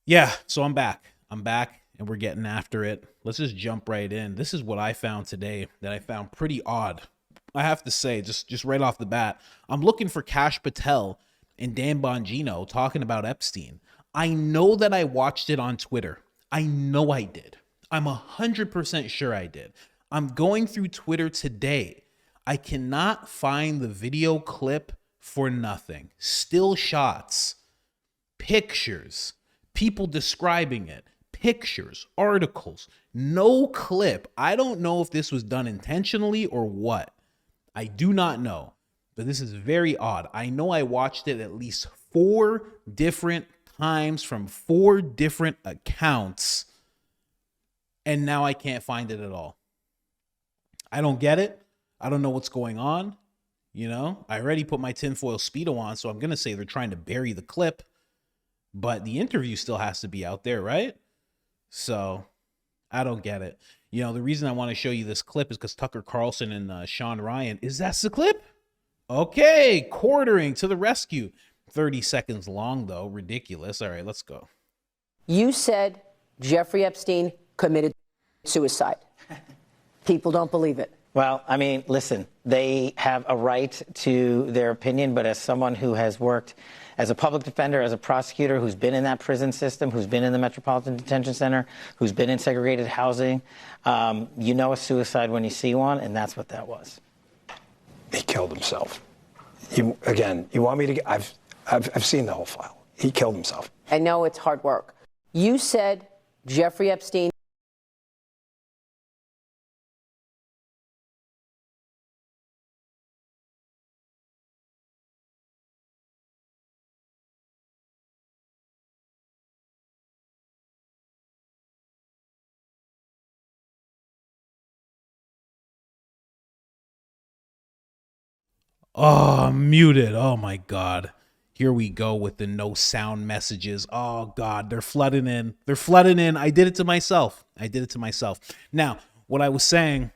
Yeah, so I'm back. I'm back and we're getting after it. Let's just jump right in. This is what I found today that I found pretty odd. I have to say, just right off the bat, I'm looking for Kash Patel and Dan Bongino talking about Epstein. I know that I watched it on Twitter. I know I did. I'm 100% sure I did. I'm going through Twitter today. I cannot find the video clip for nothing. Still shots, pictures, people describing it, pictures, articles, no clip. I don't know if this was done intentionally or what. I do not know, but this is very odd. I know I watched it at least 4 different times from 4 different accounts, and now I can't find it at all. I don't get it. I don't know what's going on. You know, I already put my tinfoil Speedo on, so I'm going to say they're trying to bury the clip, but the interview still has to be out there, right? So I don't get it. You know, the reason I want to show you this clip is because Tucker Carlson and Sean Ryan, is that the clip? Okay, quartering to the rescue. 30 seconds long, though. Ridiculous. All right, let's go. You said Jeffrey Epstein committed suicide. People don't believe it. Well, I mean, listen, they have a right to their opinion, but as someone who has worked as a public defender, as a prosecutor, who's been in that prison system, who's been in the Metropolitan Detention Center, who's been in segregated housing, you know a suicide when you see one, and that's what that was. He killed himself. You want me to? I've seen the whole file. He killed himself. I know it's hard work. You said Jeffrey Epstein. Oh, muted. Oh my God. Here we go with the no sound messages. Oh God, they're flooding in. They're flooding in. I did it to myself. Now, what I was saying,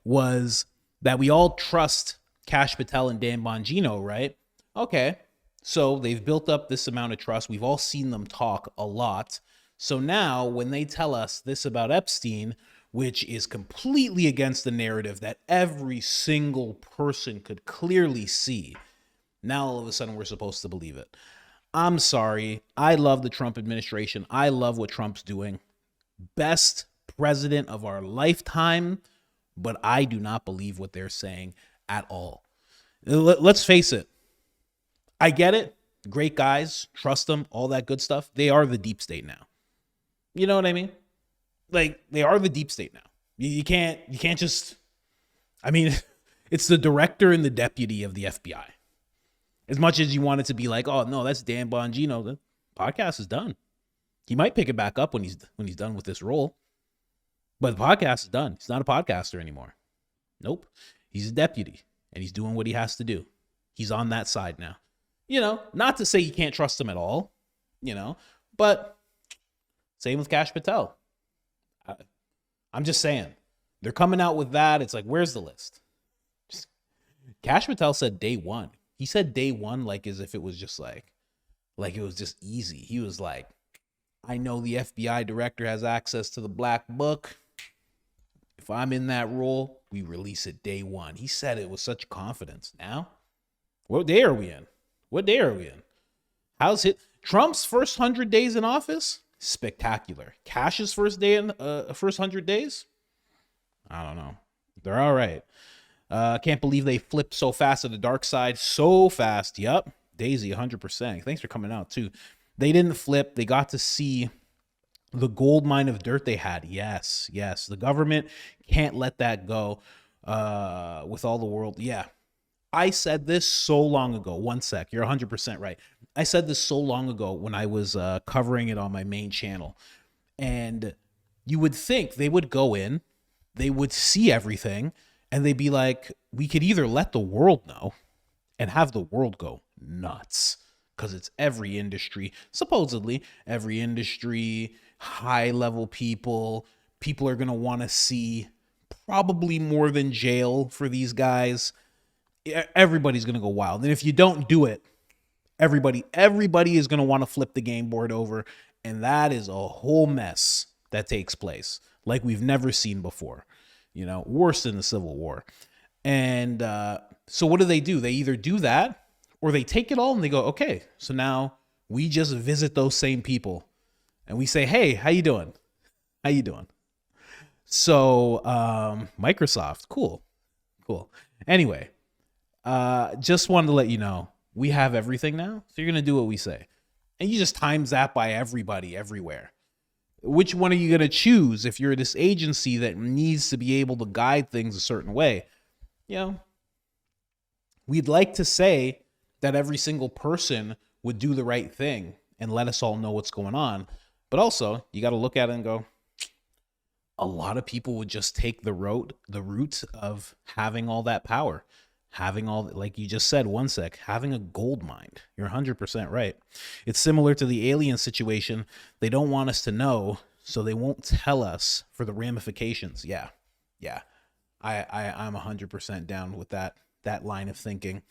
was that we all trust Kash Patel and Dan Bongino, right? Okay. So they've built up this amount of trust. We've all seen them talk a lot. So now when they tell us this about Epstein, which is completely against the narrative that every single person could clearly see, now all of a sudden we're supposed to believe it. I'm sorry. I love the Trump administration. I love what Trump's doing. Best president of our lifetime, but I do not believe what they're saying at all. Let's face it. I get it. Great guys, trust them, all that good stuff. They are the deep state now. You know what I mean? Like, they are the deep state now. You can't just, I mean, it's the director and the deputy of the FBI. As much as you want it to be like, oh no, that's Dan Bongino, the podcast is done. He might pick it back up when he's done with this role. But the podcast is done. He's not a podcaster anymore. Nope. He's a deputy and he's doing what he has to do. He's on that side now. You know, not to say you can't trust him at all, you know, but same with Kash Patel. I'm just saying, they're coming out with that. It's like, where's the list? Kash Patel said day one. He said day one like as if it was just like it was just easy. He was like, I know the FBI director has access to the black book. If I'm in that role, we release it day one. He said it with such confidence. Now, what day are we in? How's it? Trump's first 100 days in office? Spectacular. Cash's first 100 days? I don't know. They're all right. Can't believe they flipped so fast to the dark side. So fast. Yep. Daisy, 100%. Thanks for coming out, too. They didn't flip. They got to see the gold mine of dirt they had. Yes. The government can't let that go with all the world. Yeah. I said this so long ago. One sec. You're 100% right. I said this so long ago when I was covering it on my main channel. And you would think they would go in, they would see everything, and they'd be like, we could either let the world know and have the world go nuts. Because it's every industry, supposedly every industry, high level people are going to want to see probably more than jail for these guys. Everybody's going to go wild. And if you don't do it, Everybody is going to want to flip the game board over, and that is a whole mess that takes place like we've never seen before. Worse than the Civil War. And so what do? They either do that or they take it all and they go, okay, so now we just visit those same people and we say, hey, how you doing? How you doing? So Microsoft, cool. Anyway, just wanted to let you know, we have everything now. So you're going to do what we say. And you just times that by everybody everywhere. Which one are you going to choose if you're this agency that needs to be able to guide things a certain way? We'd like to say that every single person would do the right thing and let us all know what's going on. But also, you got to look at it and go, a lot of people would just take the route of having all that power, having all, like you just said, having a gold mine. You're 100% right. It's similar to the alien situation. They don't want us to know, so they won't tell us for the ramifications. Yeah. I'm 100% down with that line of thinking.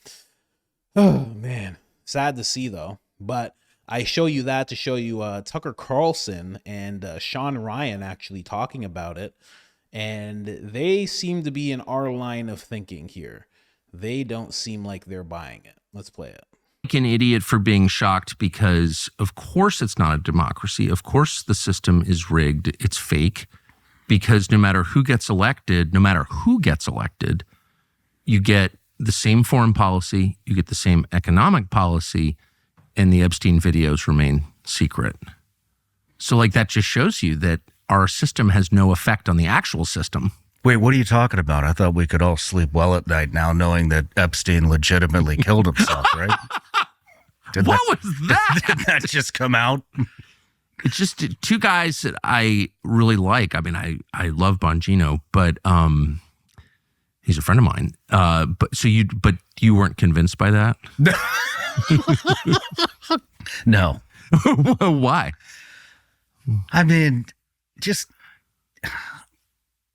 Oh, man. Sad to see, though. But I show you that to show you Tucker Carlson and Sean Ryan actually talking about it. And they seem to be in our line of thinking here. They don't seem like they're buying it. Let's play it. Like an idiot for being shocked because, of course, it's not a democracy. Of course, the system is rigged. It's fake. Because no matter who gets elected, you get the same foreign policy, you get the same economic policy, and the Epstein videos remain secret. So that just shows you that our system has no effect on the actual system. Wait, what are you talking about? I thought we could all sleep well at night now knowing that Epstein legitimately killed himself, right? What was that? Did that just come out? It's just two guys that I really like. I mean, I love Bongino, but he's a friend of mine. But you weren't convinced by that? No. Why? I mean,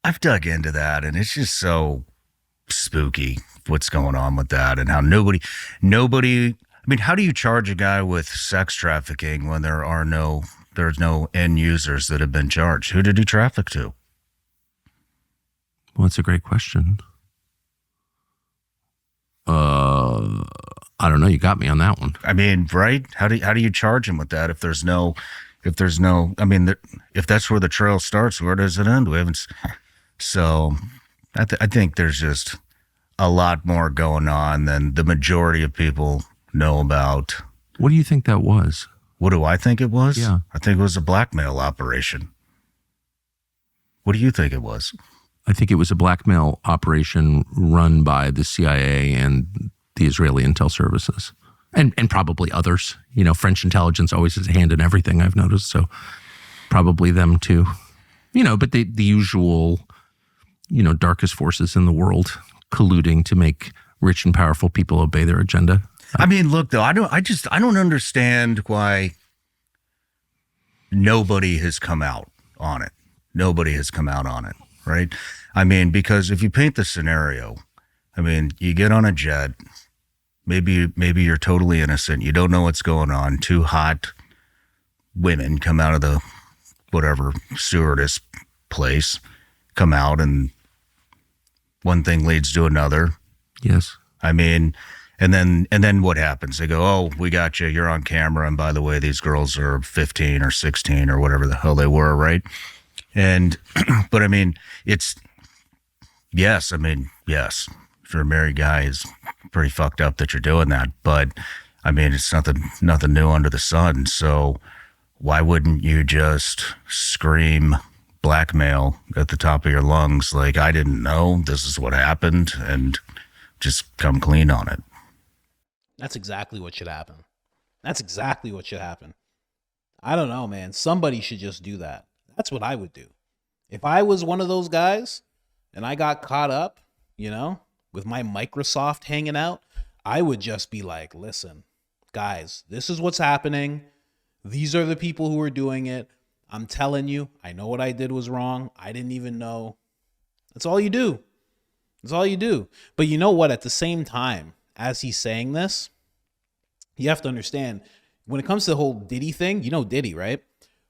I've dug into that, and it's just so spooky what's going on with that, and how nobody. I mean, how do you charge a guy with sex trafficking when there's no end users that have been charged? Who did he traffic to? Well, that's a great question. I don't know. You got me on that one. I mean, right? How do you charge him with that if there's no? I mean, if that's where the trail starts, where does it end? We haven't. So, I think there's just a lot more going on than the majority of people know about. What do you think that was? What do I think it was? Yeah. I think it was a blackmail operation. What do you think it was? I think it was a blackmail operation run by the CIA and the Israeli intel services, and probably others. French intelligence always has a hand in everything, I've noticed, so probably them too. But the usual, darkest forces in the world colluding to make rich and powerful people obey their agenda. I mean, look, though, I don't understand why nobody has come out on it. Nobody has come out on it, right? I mean, because if you paint the scenario, I mean, you get on a jet, maybe you're totally innocent, you don't know what's going on, two hot women come out of the whatever stewardess place, come out, and one thing leads to another. Yes. I mean, and then what happens? They go, oh, we got you. You're on camera. And by the way, these girls are 15 or 16 or whatever the hell they were, right? And, but I mean, yes. If you're a married guy, it's pretty fucked up that you're doing that. But I mean, it's nothing new under the sun. So why wouldn't you just scream blackmail at the top of your lungs? Like, I didn't know this is what happened, and just come clean on it. That's exactly what should happen. I don't know, man. Somebody should just do that. That's what I would do. If I was one of those guys and I got caught up, with my Microsoft hanging out, I would just be like, listen, guys, this is what's happening. These are the people who are doing it. I'm telling you, I know what I did was wrong. I didn't even know. That's all you do. But you know what? At the same time, as he's saying this, You have to understand, when it comes to the whole Diddy thing, you know Diddy, right?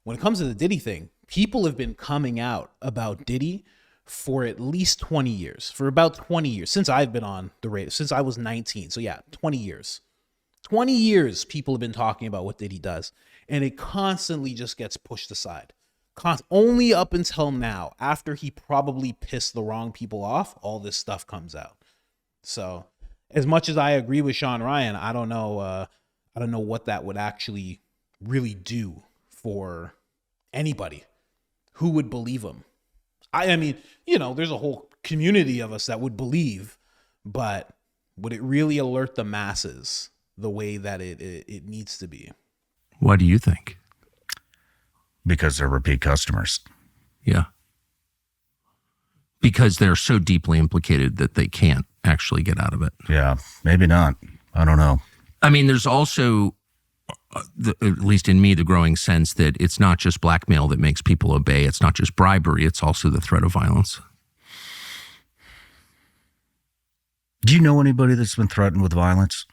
When it comes to the Diddy thing, people have been coming out about Diddy for at least 20 years, for about 20 years, since I've been on the radio, since I was 19. So yeah, 20 years. 20 years people have been talking about what Diddy does, and it constantly just gets pushed aside. Only up until now, after he probably pissed the wrong people off, all this stuff comes out. So as much as I agree with Sean Ryan, I don't know what that would actually really do for anybody who would believe him. I mean, there's a whole community of us that would believe, but would it really alert the masses the way that it needs to be? What do you think? Because they're repeat customers. Yeah. Because they're so deeply implicated that they can't actually get out of it. Yeah, maybe not. I don't know. I mean, there's also, at least in me, the growing sense that it's not just blackmail that makes people obey. It's not just bribery. It's also the threat of violence. Do you know anybody that's been threatened with violence?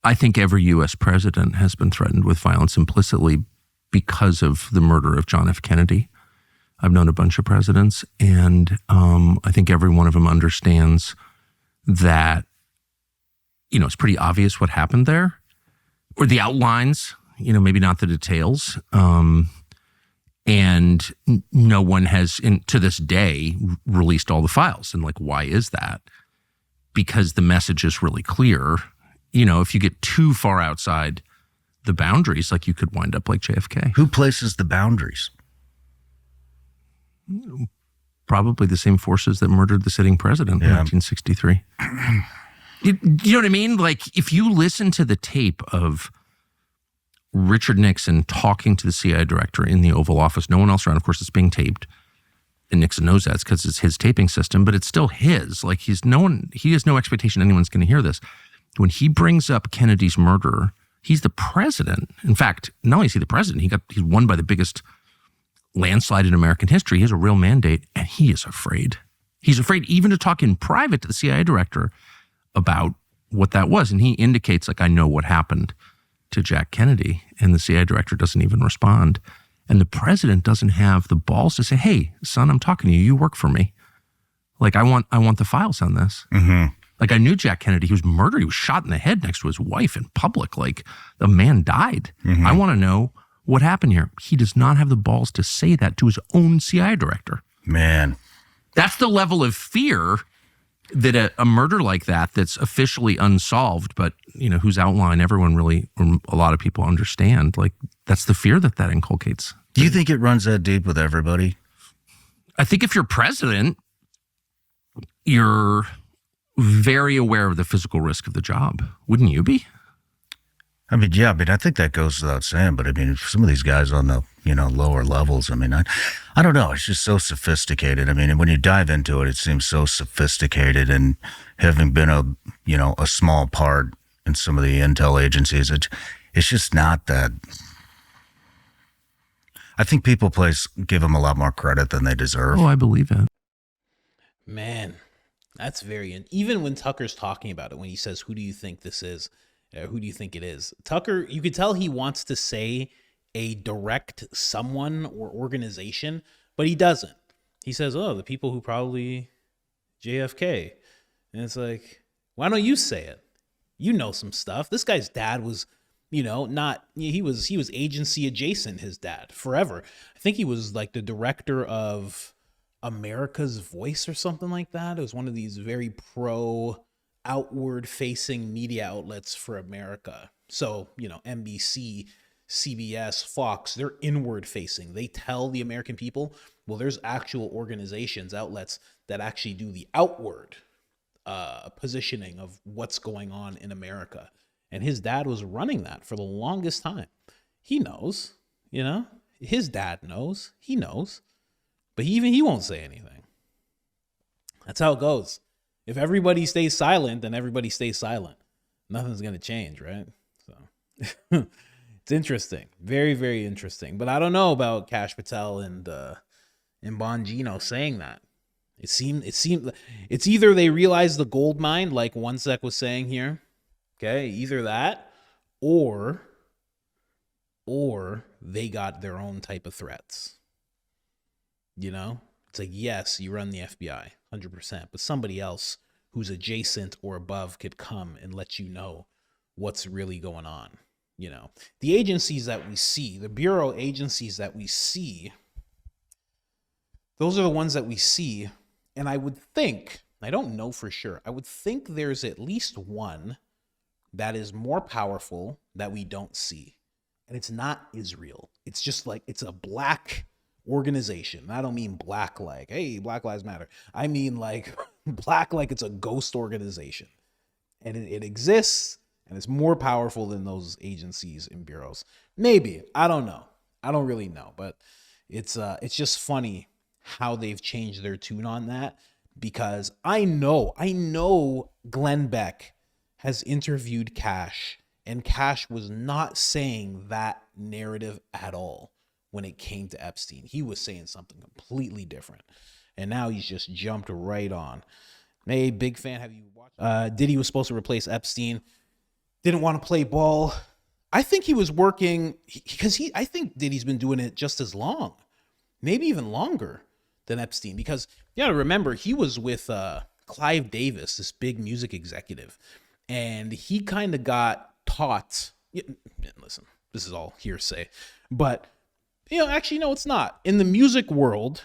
I think every U.S. president has been threatened with violence implicitly because of the murder of John F. Kennedy. I've known a bunch of presidents, and I think every one of them understands that, it's pretty obvious what happened there, or the outlines, maybe not the details. And no one has, to this day, released all the files. And why is that? Because the message is really clear. If you get too far outside the boundaries, you could wind up like JFK. Who places the boundaries? Probably the same forces that murdered the sitting president in 1963. You know what I mean? If you listen to the tape of Richard Nixon talking to the CIA director in the Oval Office, no one else around, of course, it's being taped. And Nixon knows that because it's his taping system, but it's still his. He has no expectation anyone's going to hear this. When he brings up Kennedy's murder, he's the president. In fact, not only is he the president, he's won by the biggest landslide in American history. He has a real mandate, and he is afraid. He's afraid even to talk in private to the CIA director about what that was. And he indicates, I know what happened to Jack Kennedy, and the CIA director doesn't even respond. And the president doesn't have the balls to say, hey, son, I'm talking to you. You work for me. I want the files on this. Mm-hmm. I knew Jack Kennedy. He was murdered. He was shot in the head next to his wife in public. The man died. Mm-hmm. I want to know what happened here. He does not have the balls to say that to his own CIA director. Man. That's the level of fear that a murder like that's officially unsolved, but, whose outline everyone really, or a lot of people understand. That's the fear that inculcates. Do you think it runs that deep with everybody? I think if you're president, you're very aware of the physical risk of the job. Wouldn't you be? I think that goes without saying, but some of these guys on the, lower levels, I don't know. It's just so sophisticated. When you dive into it, it seems so sophisticated, and having been a small part in some of the intel agencies, it's just not that. I think people give them a lot more credit than they deserve. Oh, I believe it. Man, that's even when Tucker's talking about it, when he says, who do you think this is? Who do you think it is? Tucker, you could tell he wants to say a direct someone or organization, but he doesn't. He says, the people who probably JFK. And it's why don't you say it? You know some stuff. This guy's dad was, he was agency adjacent, his dad, forever. I think he was the director of America's Voice or something like that. It was one of these very outward facing media outlets for America. So, NBC, CBS, Fox, they're inward facing. They tell the American people, well, there's actual organizations, outlets that actually do the outward positioning of what's going on in America. And his dad was running that for the longest time. He knows, his dad knows, he knows, but he won't say anything. That's how it goes. If everybody stays silent, then everybody stays silent. Nothing's going to change, right? So it's interesting. Very, very interesting. But I don't know about Kash Patel and Bongino saying that. It's either they realize the gold mine, like One Sec was saying here. Okay, either that, or they got their own type of threats. You know, it's like, yes, you run the FBI 100%, but somebody else who's adjacent or above could come and let you know what's really going on. You know, the agencies that we see, the bureau agencies that we see, those are the ones that we see. And I would think, I don't know for sure, I would think there's at least one that is more powerful that we don't see. And it's not Israel. It's just like, it's a black organization. I don't mean black like, hey, Black Lives Matter. I mean like black like it's a ghost organization. And it exists, and it's more powerful than those agencies and bureaus. Maybe. I don't know. I don't really know. But it's just funny how they've changed their tune on that, because I know Glenn Beck has interviewed Kash, and Kash was not saying that narrative at all when it came to Epstein. He was saying something completely different, and now he's just jumped right on. Hey, big fan. Have you watched? Diddy was supposed to replace Epstein. Didn't want to play ball. I think he was working because I think Diddy's been doing it just as long, maybe even longer than Epstein, because you gotta remember, he was with Clive Davis, this big music executive, and he kind of got taught. Listen, this is all hearsay, but actually, no, it's not. In the music world,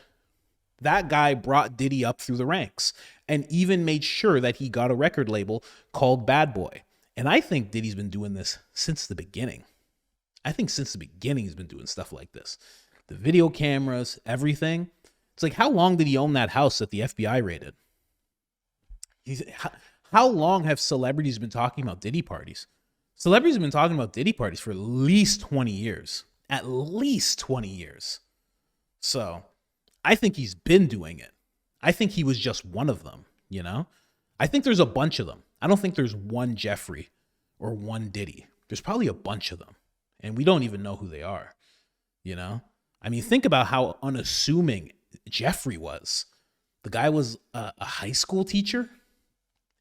that guy brought Diddy up through the ranks and even made sure that he got a record label called Bad Boy. And I think Diddy's been doing this since the beginning. I think since the beginning he's been doing stuff like this. The video cameras, everything. It's like, how long did he own that house that the FBI raided? How long have celebrities been talking about Diddy parties? Celebrities have been talking about Diddy parties for at least 20 years. At least 20 years. So I think he's been doing it. I think he was just one of them, I think there's a bunch of them. I don't think there's one Jeffrey or one Diddy. There's probably a bunch of them, and we don't even know who they are, I mean, think about how unassuming Jeffrey was. The guy was a high school teacher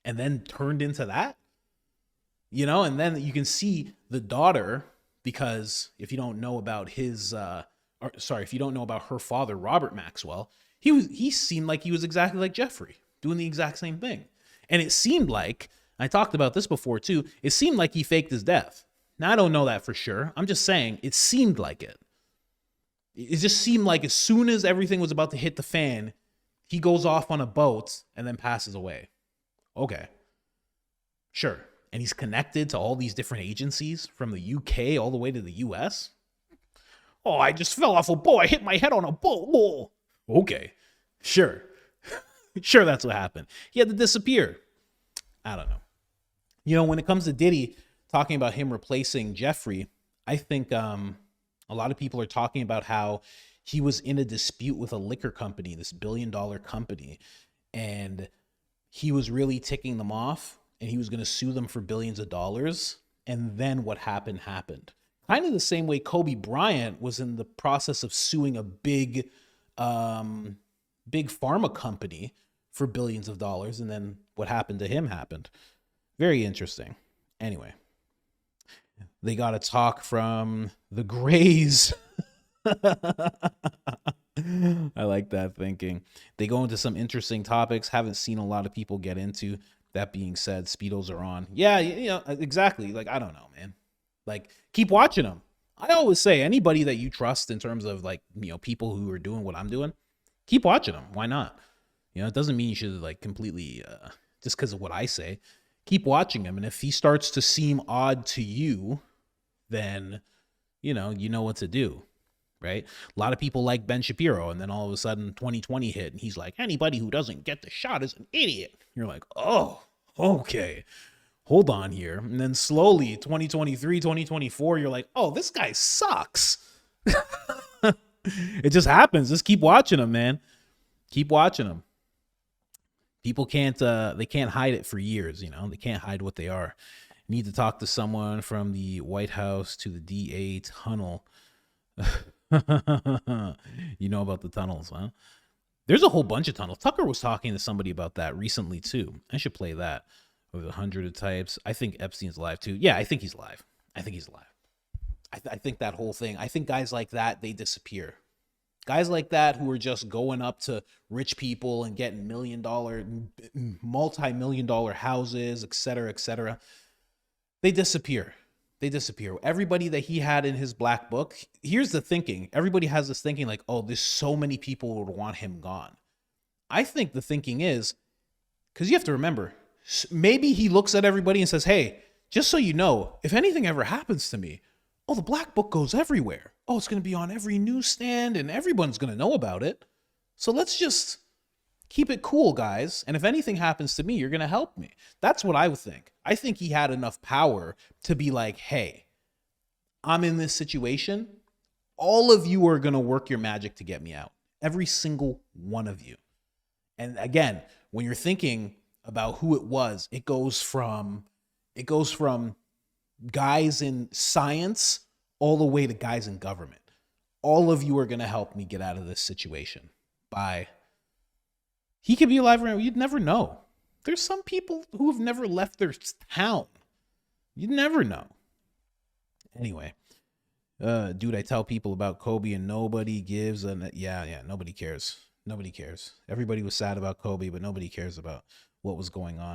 and then turned into that, and then you can see the daughter, because if you don't know about if you don't know about her father, Robert Maxwell, he seemed like he was exactly like Jeffrey, doing the exact same thing. And it seemed like, I talked about this before too, it seemed like he faked his death. Now, I don't know that for sure. I'm just saying it seemed like it. It just seemed like as soon as everything was about to hit the fan, he goes off on a boat and then passes away. Okay. Sure. And he's connected to all these different agencies from the UK all the way to the US. Oh, I just fell off a boat. I hit my head on a boat. Oh. Okay. Sure. Sure, that's what happened. He had to disappear. I don't know. When it comes to Diddy, talking about him replacing Jeffrey, I think a lot of people are talking about how he was in a dispute with a liquor company, this billion-dollar company, and he was really ticking them off, and he was going to sue them for billions of dollars. And then what happened. Kind of the same way Kobe Bryant was in the process of suing a big pharma company for billions of dollars, and then what happened to him happened. Very interesting. Anyway, they got a talk from the Grays. I like that thinking. They go into some interesting topics, haven't seen a lot of people get into. That being said, Speedos are on. Yeah, exactly. Like, I don't know, man. Like, keep watching them. I always say, anybody that you trust in terms of people who are doing what I'm doing, keep watching them. Why not? It doesn't mean you should completely, just because of what I say, keep watching him. And if he starts to seem odd to you, then, you know what to do, right? A lot of people like Ben Shapiro, and then all of a sudden 2020 hit, and he's like, anybody who doesn't get the shot is an idiot. You're like, oh, okay, hold on here. And then slowly 2023, 2024, you're like, oh, this guy sucks. It just happens. Just keep watching him, man. Keep watching him. People can't hide it for years, They can't hide what they are. Need to talk to someone from the White House to the DA tunnel. You know about the tunnels, huh? There's a whole bunch of tunnels. Tucker was talking to somebody about that recently too. I should play that with 100 of types. I think Epstein's alive too. Yeah, I think he's alive. I think he's alive. I think that whole thing. I think guys like that, they disappear. Guys like that who are just going up to rich people and getting multi-million-dollar houses, et cetera, they disappear. They disappear. Everybody that he had in his black book, here's the thinking. Everybody has this thinking like, oh, there's so many people who would want him gone. I think the thinking is, because you have to remember, maybe he looks at everybody and says, hey, just so you know, if anything ever happens to me, oh, the black book goes everywhere. Oh, it's going to be on every newsstand and everyone's going to know about it. So let's just keep it cool, guys. And if anything happens to me, you're going to help me. That's what I would think. I think he had enough power to be like, hey, I'm in this situation. All of you are going to work your magic to get me out. Every single one of you. And again, when you're thinking about who it was, it goes from guys in science all the way to guys in government. All of you are going to help me get out of this situation. Bye. He could be alive right now. You'd never know. There's some people who have never left their town. You'd never know. Anyway, dude, I tell people about Kobe and nobody gives yeah, nobody cares. Nobody cares. Everybody was sad about Kobe, but nobody cares about what was going on.